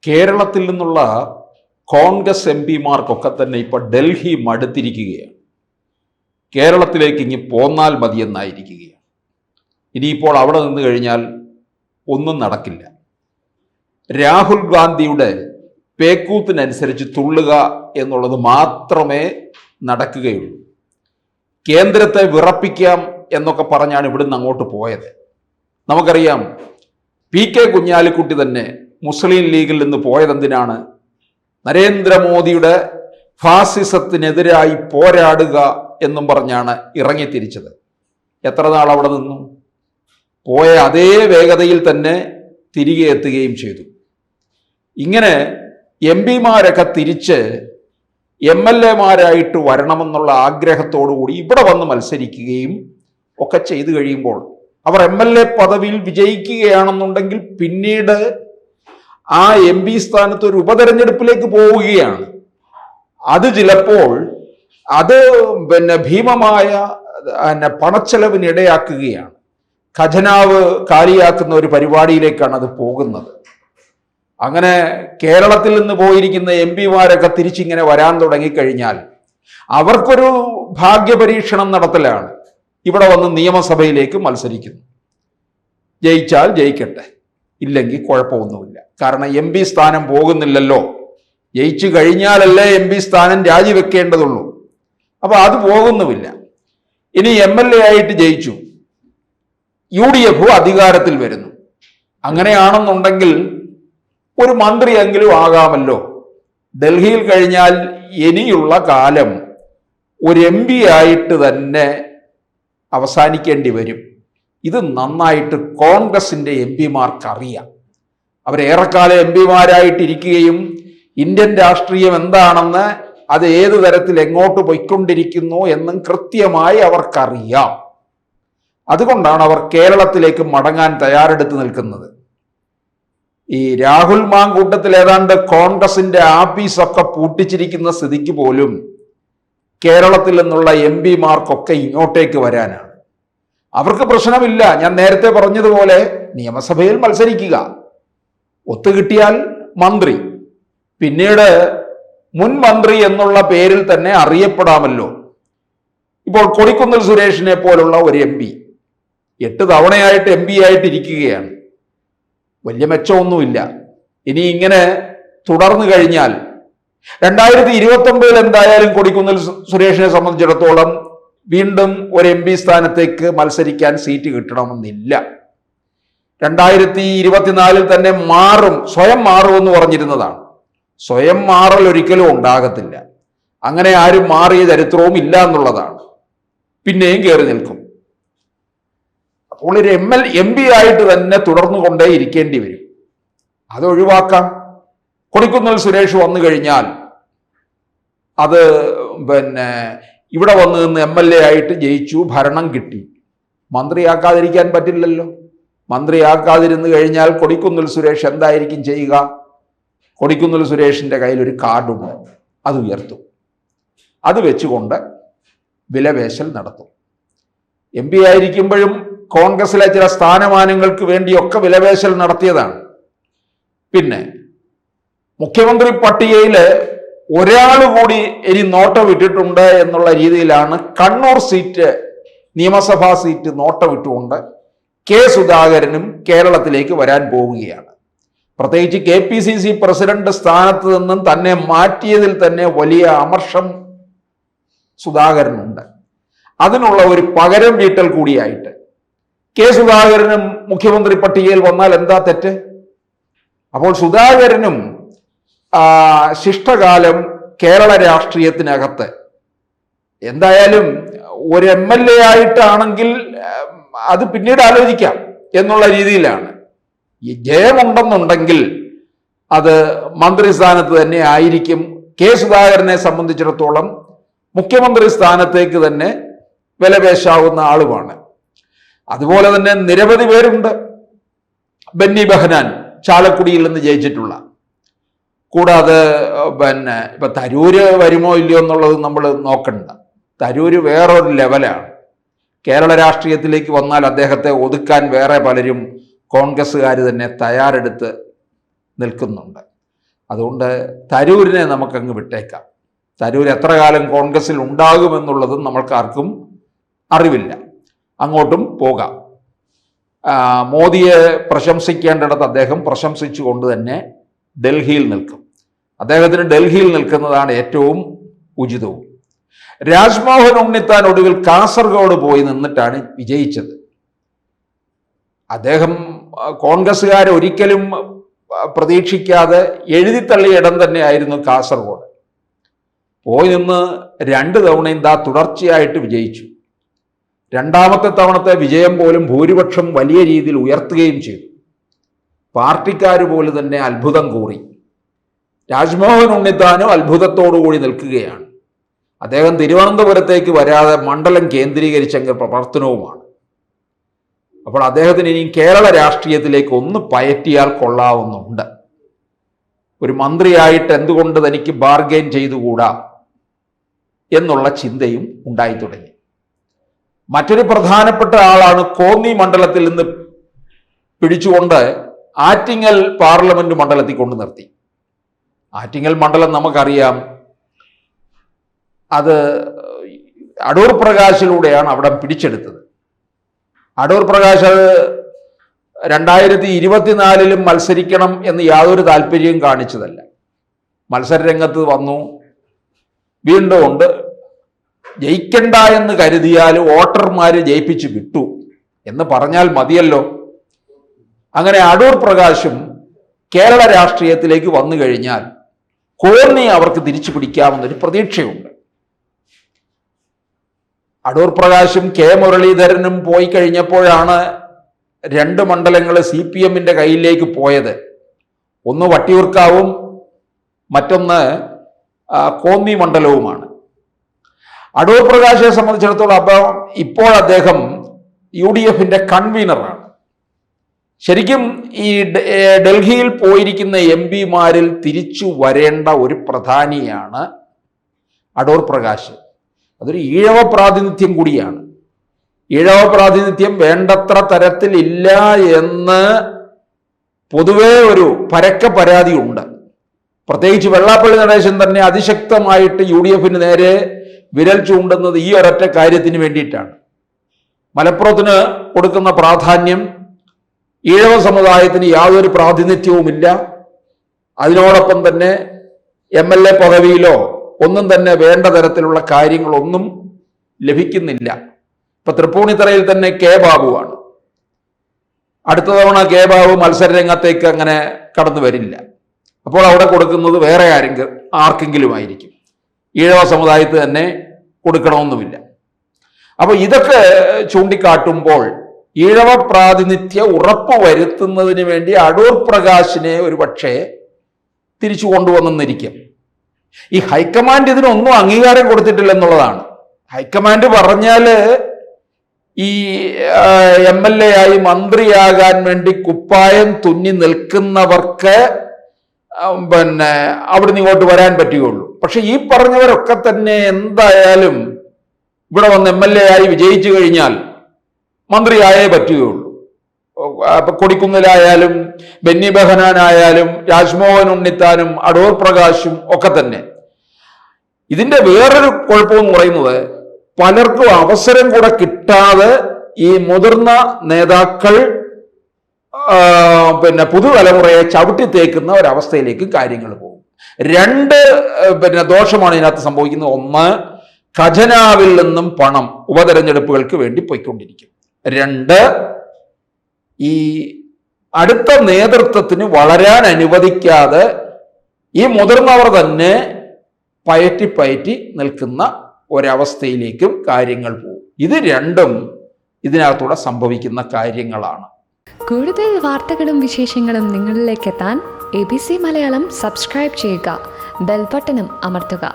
കേരളത്തിൽ നിന്നുള്ള കോൺഗ്രസ് എം പിമാർക്കൊക്കെ തന്നെ ഇപ്പോൾ ഡൽഹി മടുത്തിരിക്കുകയാണ്. കേരളത്തിലേക്ക് ഇനി പോന്നാൽ മതിയെന്നായിരിക്കുകയാണ്. ഇനിയിപ്പോൾ അവിടെ നിന്ന് കഴിഞ്ഞാൽ ഒന്നും നടക്കില്ല. രാഹുൽ ഗാന്ധിയുടെ പേക്കൂത്തിനനുസരിച്ച് തുള്ളുക എന്നുള്ളത് മാത്രമേ നടക്കുകയുള്ളൂ. കേന്ദ്രത്തെ വിറപ്പിക്കാം എന്നൊക്കെ പറഞ്ഞാണ് ഇവിടുന്ന് അങ്ങോട്ട് പോയത്. നമുക്കറിയാം, PK കുഞ്ഞാലിക്കുട്ടി തന്നെ മുസ്ലിം ലീഗിൽ നിന്ന് പോയതെന്തിനാണ്? നരേന്ദ്രമോദിയുടെ ഫാസിസത്തിനെതിരായി പോരാടുക എന്നും പറഞ്ഞാണ് ഇറങ്ങിത്തിരിച്ചത്. എത്ര നാൾ അവിടെ നിന്നു? പോയ അതേ വേഗതയിൽ തന്നെ തിരികെ എത്തുകയും ചെയ്തു. ഇങ്ങനെ MP-മാരൊക്കെ തിരിച്ച് MLA-മാരായിട്ട് വരണമെന്നുള്ള ആഗ്രഹത്തോടുകൂടി ഇവിടെ വന്ന് മത്സരിക്കുകയും ഒക്കെ ചെയ്തു കഴിയുമ്പോൾ അവർ MLA പദവിയിൽ വിജയിക്കുകയാണെന്നുണ്ടെങ്കിൽ പിന്നീട് ആ MP സ്ഥാനത്ത് ഒരു ഉപതെരഞ്ഞെടുപ്പിലേക്ക് പോവുകയാണ്. അത് ചിലപ്പോൾ ഭീമമായ പണച്ചെലവിനിടയാക്കുകയാണ്. ഖജനാവ് കാലിയാക്കുന്ന ഒരു പരിപാടിയിലേക്കാണ് അത് പോകുന്നത്. അങ്ങനെ കേരളത്തിൽ നിന്ന് പോയിരിക്കുന്ന MP-മാരൊക്കെ തിരിച്ചിങ്ങനെ വരാൻ തുടങ്ങിക്കഴിഞ്ഞാൽ അവർക്കൊരു ഭാഗ്യപരീക്ഷണം നടത്തലാണ്. ഇവിടെ വന്ന് നിയമസഭയിലേക്ക് മത്സരിക്കുന്നു. ജയിച്ചാൽ ജയിക്കട്ടെ, ഇല്ലെങ്കിൽ കുഴപ്പമൊന്നുമില്ല. കാരണം MP സ്ഥാനം പോകുന്നില്ലല്ലോ. ജയിച്ചു കഴിഞ്ഞാലല്ലേ MP സ്ഥാനം രാജിവെക്കേണ്ടതുള്ളൂ. അപ്പോൾ അത് പോകുന്നുമില്ല. ഇനി MLA ആയിട്ട് ജയിച്ചു, UDF അധികാരത്തിൽ വരുന്നു. അങ്ങനെയാണെന്നുണ്ടെങ്കിൽ ഒരു മന്ത്രിയെങ്കിലും ആകാമല്ലോ. ഡൽഹിയിൽ കഴിഞ്ഞാൽ ഇനിയുള്ള കാലം ഒരു MP ആയിട്ട് തന്നെ അവസാനിക്കേണ്ടി വരും. ഇത് നന്നായിട്ട് കോൺഗ്രസിൻ്റെ MP-മാർക്ക് അറിയാം. അവരേറെക്കാലം MP-മാരായിട്ടിരിക്കുകയും ഇന്ത്യൻ രാഷ്ട്രീയം എന്താണെന്ന് അത് ഏത് തരത്തിൽ എങ്ങോട്ട് പോയിക്കൊണ്ടിരിക്കുന്നു എന്നും കൃത്യമായി അവർക്കറിയാം. അതുകൊണ്ടാണ് അവർ കേരളത്തിലേക്ക് മടങ്ങാൻ തയ്യാറെടുത്ത് നിൽക്കുന്നത്. ഈ രാഹുൽ മാങ്കൂട്ടത്തിൽ ഏതാണ്ട് കോൺഗ്രസിന്റെ ആഫീസൊക്കെ പൂട്ടിച്ചിരിക്കുന്ന സ്ഥിതിക്ക് പോലും കേരളത്തിൽ നിന്നുള്ള MP-മാർക്കൊക്കെ ഇങ്ങോട്ടേക്ക് വരാനാണ്. അവർക്ക് പ്രശ്നമില്ല. ഞാൻ നേരത്തെ പറഞ്ഞതുപോലെ നിയമസഭയിൽ മത്സരിക്കുക, ഒത്തുകിട്ടിയാൽ മന്ത്രി, പിന്നീട് മുൻ മന്ത്രി എന്നുള്ള പേരിൽ തന്നെ അറിയപ്പെടാമല്ലോ. ഇപ്പോൾ കൊടിക്കുന്നിൽ സുരേഷിനെ പോലുള്ള ഒരു MP 8 തവണയായിട്ട് MP ആയിട്ടിരിക്കുകയാണ്. വലിയ മെച്ചമൊന്നുമില്ല. ഇനി ഇങ്ങനെ തുടർന്നു കഴിഞ്ഞാൽ 2029 എന്തായാലും കൊടിക്കുന്നിൽ സുരേഷിനെ സംബന്ധിച്ചിടത്തോളം വീണ്ടും ഒരു MP സ്ഥാനത്തേക്ക് മത്സരിക്കാൻ സീറ്റ് കിട്ടണമെന്നില്ല. 2024 തന്നെ മാറും, സ്വയം മാറുമെന്ന് പറഞ്ഞിരുന്നതാണ്. സ്വയം മാറൽ ഒരിക്കലും ഉണ്ടാകത്തില്ല. അങ്ങനെ ആരും മാറിയ ചരിത്രവും ഇല്ല എന്നുള്ളതാണ്. പിന്നെയും കയറി നിൽക്കും. അപ്പോൾ ഒരു MP ആയിട്ട് തന്നെ തുടർന്നു കൊണ്ടേ ഇരിക്കേണ്ടി വരും. അത് ഒഴിവാക്കാം. കൊടിക്കുന്നിൽ സുരേഷ് വന്നു കഴിഞ്ഞാൽ അത് ഇവിടെ വന്ന് നിന്ന് MLA ആയിട്ട് ജയിച്ചു, ഭരണം കിട്ടി. മന്ത്രിയാക്കാതിരിക്കാൻ പറ്റില്ലല്ലോ. മന്ത്രിയാക്കാതിരുന്നു കഴിഞ്ഞാൽ കൊടിക്കുന്നിൽ സുരേഷ് എന്തായിരിക്കും ചെയ്യുക? കൊടിക്കുന്നിൽ സുരേഷിൻ്റെ കയ്യിൽ ഒരു കാർഡുണ്ട്, അത് ഉയർത്തും. അത് വെച്ചുകൊണ്ട് വിലപേശൽ നടത്തും. MP ആയിരിക്കുമ്പോഴും കോൺഗ്രസിലെ ചില സ്ഥാനമാനങ്ങൾക്ക് വേണ്ടിയൊക്കെ വിലപേശൽ നടത്തിയതാണ്. പിന്നെ മുഖ്യമന്ത്രി പട്ടികയിൽ ഒരാൾ കൂടി ഇനി നോട്ടം ഇട്ടിട്ടുണ്ട് എന്നുള്ള രീതിയിലാണ് കണ്ണൂർ സീറ്റ്, നിയമസഭാ സീറ്റ് നോട്ടം ഇട്ടുകൊണ്ട് K. സുധാകരനും കേരളത്തിലേക്ക് വരാൻ പോവുകയാണ്. പ്രത്യേകിച്ച് KPCC പ്രസിഡന്റ് സ്ഥാനത്ത് നിന്നും തന്നെ മാറ്റിയതിൽ തന്നെ വലിയ അമർഷം സുധാകരനുണ്ട്. അതിനുള്ള ഒരു പകരം വീട്ടൽ കൂടിയായിട്ട് K. സുധാകരനും മുഖ്യമന്ത്രി പട്ടികയിൽ വന്നാൽ എന്താ തെറ്റ്? അപ്പോൾ സുധാകരനും ശിഷ്ടകാലം കേരള രാഷ്ട്രീയത്തിനകത്ത് എന്തായാലും ഒരു MLA ആയിട്ടാണെങ്കിൽ അത് പിന്നീട് ആലോചിക്കാം എന്നുള്ള രീതിയിലാണ്. ഈ ജയമുണ്ടെന്നുണ്ടെങ്കിൽ അത് മന്ത്രിസ്ഥാനത്ത് തന്നെ ആയിരിക്കും. K. സുധാകരനെ സംബന്ധിച്ചിടത്തോളം മുഖ്യമന്ത്രി സ്ഥാനത്തേക്ക് തന്നെ വിലപേശാവുന്ന ആളുമാണ്. അതുപോലെ തന്നെ നിരവധി പേരുണ്ട്. ബെന്നി ബെഹനാൻ ചാലക്കുടിയിൽ നിന്ന് ജയിച്ചിട്ടുള്ള. കൂടാതെ ഇപ്പൊ തരൂര് വരുമോ ഇല്ലയോ എന്നുള്ളത് നമ്മൾ നോക്കണ്ട. തരൂര് വേറൊരു ലെവലാണ്. കേരള രാഷ്ട്രീയത്തിലേക്ക് വന്നാൽ അദ്ദേഹത്തെ ഒതുക്കാൻ വേറെ പലരും കോൺഗ്രസ്സുകാർ തന്നെ തയ്യാറെടുത്ത് നിൽക്കുന്നുണ്ട്. അതുകൊണ്ട് തരൂരിനെ നമുക്കങ്ങ് വിട്ടേക്കാം. തരൂർ എത്ര കാലം കോൺഗ്രസിൽ ഉണ്ടാകുമെന്നുള്ളതും നമ്മൾക്കാർക്കും അറിവില്ല. അങ്ങോട്ടും പോകാം. മോദിയെ പ്രശംസിക്കേണ്ടിടത്ത് അദ്ദേഹം പ്രശംസിച്ചുകൊണ്ട് തന്നെ ഡൽഹിയിൽ നിൽക്കും. അദ്ദേഹത്തിന് ഡൽഹിയിൽ നിൽക്കുന്നതാണ് ഏറ്റവും ഉചിതവും. രാജ്മോഹൻ ഉണ്ണിത്താൻ ഒടുവിൽ കാസർഗോഡ് പോയി നിന്നിട്ടാണ് വിജയിച്ചത്. അദ്ദേഹം കോൺഗ്രസ്സുകാരെ ഒരിക്കലും പ്രതീക്ഷിക്കാതെ എഴുതിത്തള്ളിയ ഇടം തന്നെയായിരുന്നു കാസർഗോഡ്. പോയി നിന്ന് 2 തവണയും തുടർച്ചയായിട്ട് വിജയിച്ചു. രണ്ടാമത്തെ തവണത്തെ വിജയം പോലും ഭൂരിപക്ഷം വലിയ രീതിയിൽ ഉയർത്തുകയും ചെയ്തു. പാർട്ടിക്കാർ പോലും തന്നെ അത്ഭുതം കൂറി. രാജ്മോഹൻ ഉണ്ണിത്താനും അത്ഭുതത്തോടുകൂടി നിൽക്കുകയാണ്. അദ്ദേഹം തിരുവനന്തപുരത്തേക്ക് വരാതെ മണ്ഡലം കേന്ദ്രീകരിച്ചെങ്കിൽ പ്രവർത്തനവുമാണ്. അപ്പോൾ അദ്ദേഹത്തിന് ഇനി കേരള രാഷ്ട്രീയത്തിലേക്ക് ഒന്ന് പയറ്റിയാൽ കൊള്ളാവുന്നുണ്ട്. ഒരു മന്ത്രിയായിട്ട് എന്തുകൊണ്ട് തനിക്ക് ബാർഗെയിൻ ചെയ്തുകൂടാ എന്നുള്ള ചിന്തയും ഉണ്ടായി തുടങ്ങി. മറ്റൊരു പ്രധാനപ്പെട്ട ആളാണ് കോന്നി മണ്ഡലത്തിൽ നിന്ന് പിടിച്ചുകൊണ്ട് ആറ്റിങ്ങൽ പാർലമെന്റ് മണ്ഡലത്തിൽ കൊണ്ട് നിർത്തി. ആറ്റിങ്ങൽ മണ്ഡലം നമുക്കറിയാം, അത് അടൂർ പ്രകാശിലൂടെയാണ് അവിടെ പിടിച്ചെടുത്തത്. അടൂർ പ്രകാശ് 2024 മത്സരിക്കണം എന്ന് യാതൊരു താല്പര്യവും കാണിച്ചതല്ല. മത്സര രംഗത്ത് വന്നു, വീണ്ടും ഉണ്ട്. ജയിക്കണ്ട എന്ന് കരുതിയാൽ വോട്ടർമാര് ജയിപ്പിച്ച് വിട്ടു എന്ന് പറഞ്ഞാൽ മതിയല്ലോ. അങ്ങനെ അടൂർ പ്രകാശും കേരള രാഷ്ട്രീയത്തിലേക്ക് വന്നു കഴിഞ്ഞാൽ കോന്നി അവർക്ക് തിരിച്ചു പിടിക്കാമെന്നൊരു പ്രതീക്ഷയുണ്ട്. അടൂർ പ്രകാശും കെ മുരളീധരനും പോയി കഴിഞ്ഞപ്പോഴാണ് 2 മണ്ഡലങ്ങൾ CPM-ന്റെ കയ്യിലേക്ക് പോയത്. ഒന്ന് വട്ടിയൂർക്കാവും മറ്റൊന്ന് കോന്നി മണ്ഡലവുമാണ്. അടൂർ പ്രകാശിനെ സംബന്ധിച്ചിടത്തോളം ഇപ്പോൾ അദ്ദേഹം UDF-ന്റെ കൺവീനറാണ്. ശരിക്കും ഈ ഡൽഹിയിൽ പോയിരിക്കുന്ന MP-മാരിൽ തിരിച്ചു വരേണ്ട ഒരു പ്രധാനിയാണ് അടൂർ പ്രകാശ്. അതൊരു ഈഴവ പ്രാതിനിധ്യം കൂടിയാണ്. ഈഴവ പ്രാതിനിധ്യം വേണ്ടത്ര തരത്തിൽ ഇല്ല എന്ന് പൊതുവേ ഒരു പരക്കെ പരാതിയുണ്ട്. പ്രത്യേകിച്ച് വെള്ളാപ്പള്ളി നടേശൻ തന്നെ അതിശക്തമായിട്ട് UDF-ന് നേരെ വിരൽ ചൂണ്ടുന്നത് ഈ ഒരൊറ്റ കാര്യത്തിന് വേണ്ടിയിട്ടാണ്. മലപ്പുറത്തിന് കൊടുക്കുന്ന പ്രാധാന്യം ഈഴവ സമുദായത്തിന് യാതൊരു പ്രാതിനിധ്യവുമില്ല. അതിനോടൊപ്പം തന്നെ MLA പദവിയിലോ ഒന്നും തന്നെ വേണ്ട തരത്തിലുള്ള കാര്യങ്ങളൊന്നും ലഭിക്കുന്നില്ല. ഇപ്പൊ തൃപ്പൂണിത്തറയിൽ തന്നെ കെ ബാബുവാണ്. അടുത്ത തവണ കെ ബാബു മത്സര രംഗത്തേക്ക് അങ്ങനെ കടന്നു വരില്ല. അപ്പോൾ അവിടെ കൊടുക്കുന്നത് വേറെ ആർക്കെങ്കിലും ആയിരിക്കും. ഈഴവ സമുദായത്തിന് തന്നെ കൊടുക്കണമെന്നുമില്ല. അപ്പൊ ഇതൊക്കെ ചൂണ്ടിക്കാട്ടുമ്പോൾ ഈഴവ പ്രാതിനിധ്യ ഉറപ്പ് വരുത്തുന്നതിന് വേണ്ടി അടൂർ പ്രകാശിനെ ഒരു പക്ഷേ തിരിച്ചു കൊണ്ടുവന്നെന്നിരിക്കും. ഈ ഹൈക്കമാൻഡ് ഇതിനൊന്നും അംഗീകാരം കൊടുത്തിട്ടില്ലെന്നുള്ളതാണ്. ഹൈക്കമാൻഡ് പറഞ്ഞാല് ഈ MLA ആയി മന്ത്രിയാകാൻ വേണ്ടി കുപ്പായം തുന്നി നിൽക്കുന്നവർക്ക് അവിടുന്ന് ഇങ്ങോട്ട് വരാൻ പറ്റുകയുള്ളൂ. പക്ഷെ ഈ പറഞ്ഞവരൊക്കെ തന്നെ എന്തായാലും ഇവിടെ വന്ന് MLA ആയി വിജയിച്ചു കഴിഞ്ഞാൽ മന്ത്രിയായേ പറ്റുകയുള്ളൂ. കൊടിക്കുന്നിലായാലും ബെന്നി ബെഹനാനായാലും രാജ്മോഹൻ ഉണ്ണിത്താനും അടൂർ പ്രകാശും ഒക്കെ തന്നെ. ഇതിന്റെ വേറൊരു കുഴപ്പമെന്ന് പറയുന്നത് പലർക്കും അവസരം കൂടെ കിട്ടാതെ ഈ മുതിർന്ന നേതാക്കൾ പുതുതലമുറയെ ചവിട്ടി തേക്കുന്ന ഒരവസ്ഥയിലേക്ക് കാര്യങ്ങൾ പോകും. 2 ദോഷമാണ് ഇതിനകത്ത് സംഭവിക്കുന്നത്. ഒന്ന്, ഖജനാവിൽ നിന്നും പണം ഉപതെരഞ്ഞെടുപ്പുകൾക്ക് വേണ്ടി പോയിക്കൊണ്ടിരിക്കും. 2, ഈ അടുത്ത നേതൃത്വത്തിന് വളരാൻ അനുവദിക്കാതെ ഈ മുതിർന്നവർ തന്നെ പയറ്റി നിൽക്കുന്ന ഒരവസ്ഥയിലേക്കും കാര്യങ്ങൾ പോകും. ഇത് രണ്ടും ഇതിനകത്തൂടെ സംഭവിക്കുന്ന കാര്യങ്ങളാണ്. കൂടുതൽ വാർത്തകളും വിശേഷങ്ങളും നിങ്ങളിലേക്ക് എത്താൻ ABC മലയാളം സബ്സ്ക്രൈബ് ചെയ്യുക, ബെൽ ബട്ടണും അമർത്തുക.